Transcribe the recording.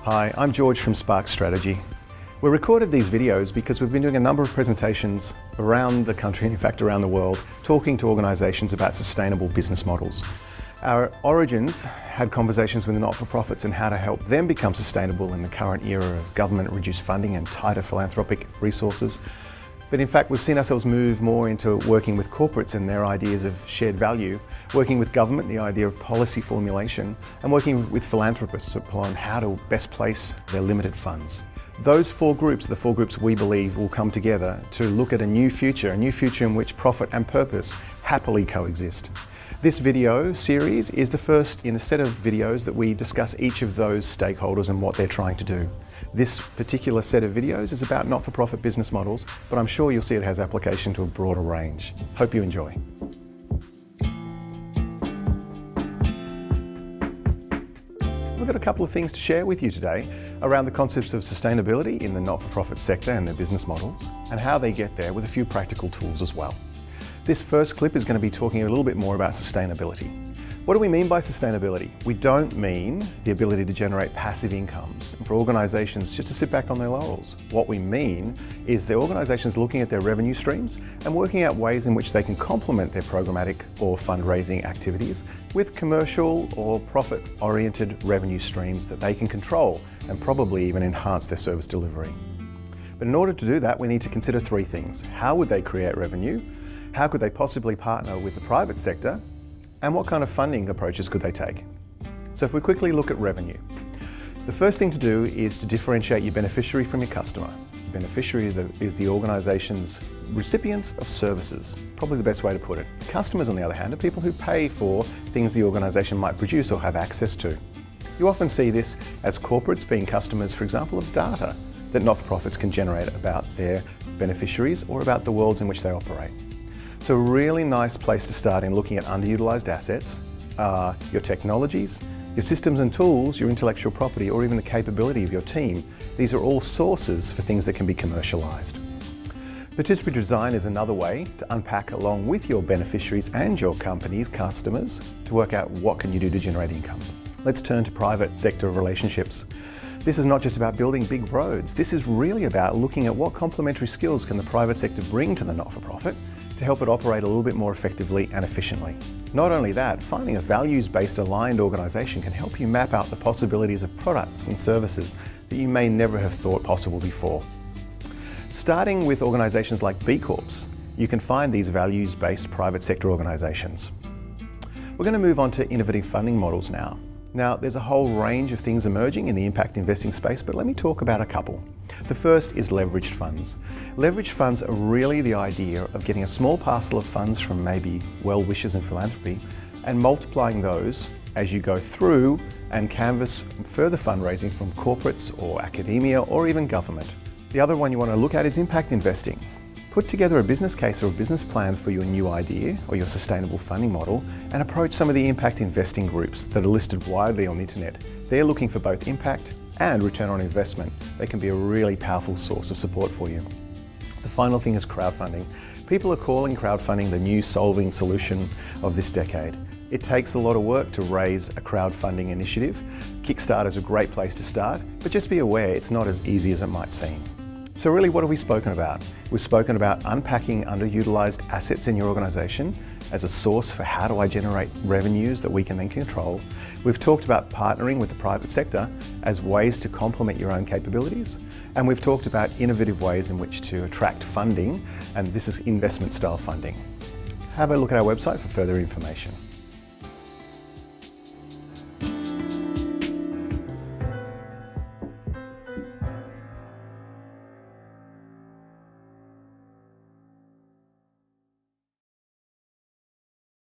Hi, I'm George from Spark Strategy. We recorded these videos because we've been doing a number of presentations around the country, and in fact around the world, talking to organisations about sustainable business models. Our origins had conversations with the not-for-profits and how to help them become sustainable in the current era of government-reduced funding and tighter philanthropic resources. But in fact, we've seen ourselves move more into working with corporates and their ideas of shared value, working with government, the idea of policy formulation, and working with philanthropists upon how to best place their limited funds. Those four groups are the four groups we believe will come together to look at a new future in which profit and purpose happily coexist. This video series is the first in a set of videos that we discuss each of those stakeholders and what they're trying to do. This particular set of videos is about not-for-profit business models, but I'm sure you'll see it has application to a broader range. Hope you enjoy. We've got a couple of things to share with you today around the concepts of sustainability in the not-for-profit sector and their business models, and how they get there with a few practical tools as well. This first clip is going to be talking a little bit more about sustainability. What do we mean by sustainability? We don't mean the ability to generate passive incomes for organisations just to sit back on their laurels. What we mean is the organisations looking at their revenue streams and working out ways in which they can complement their programmatic or fundraising activities with commercial or profit-oriented revenue streams that they can control and probably even enhance their service delivery. But in order to do that, we need to consider three things. How would they create revenue? How could they possibly partner with the private sector? And what kind of funding approaches could they take? So if we quickly look at revenue, the first thing to do is to differentiate your beneficiary from your customer. Beneficiary is the organisation's recipients of services, probably the best way to put it. Customers, on the other hand, are people who pay for things the organisation might produce or have access to. You often see this as corporates being customers, for example, of data that not-for-profits can generate about their beneficiaries or about the worlds in which they operate. So a really nice place to start in looking at underutilised assets are your technologies, your systems and tools, your intellectual property, or even the capability of your team. These are all sources for things that can be commercialised. Participatory design is another way to unpack along with your beneficiaries and your company's customers to work out what can you do to generate income. Let's turn to private sector relationships. This is not just about building big roads. This is really about looking at what complementary skills can the private sector bring to the not-for-profit to help it operate a little bit more effectively and efficiently. Not only that, finding a values-based aligned organisation can help you map out the possibilities of products and services that you may never have thought possible before. Starting with organisations like B Corps, you can find these values-based private sector organisations. We're going to move on to innovative funding models now. Now, there's a whole range of things emerging in the impact investing space, but let me talk about a couple. The first is leveraged funds. Leveraged funds are really the idea of getting a small parcel of funds from maybe well-wishers in philanthropy and multiplying those as you go through and canvass further fundraising from corporates or academia or even government. The other one you want to look at is impact investing. Put together a business case or a business plan for your new idea or your sustainable funding model and approach some of the impact investing groups that are listed widely on the internet. They're looking for both impact and return on investment. They can be a really powerful source of support for you. The final thing is crowdfunding. People are calling crowdfunding the new solving solution of this decade. It takes a lot of work to raise a crowdfunding initiative. Kickstarter is a great place to start, but just be aware it's not as easy as it might seem. So really, what have we spoken about? We've spoken about unpacking underutilised assets in your organisation as a source for how do I generate revenues that we can then control. We've talked about partnering with the private sector as ways to complement your own capabilities. And we've talked about innovative ways in which to attract funding, and this is investment style funding. Have a look at our website for further information.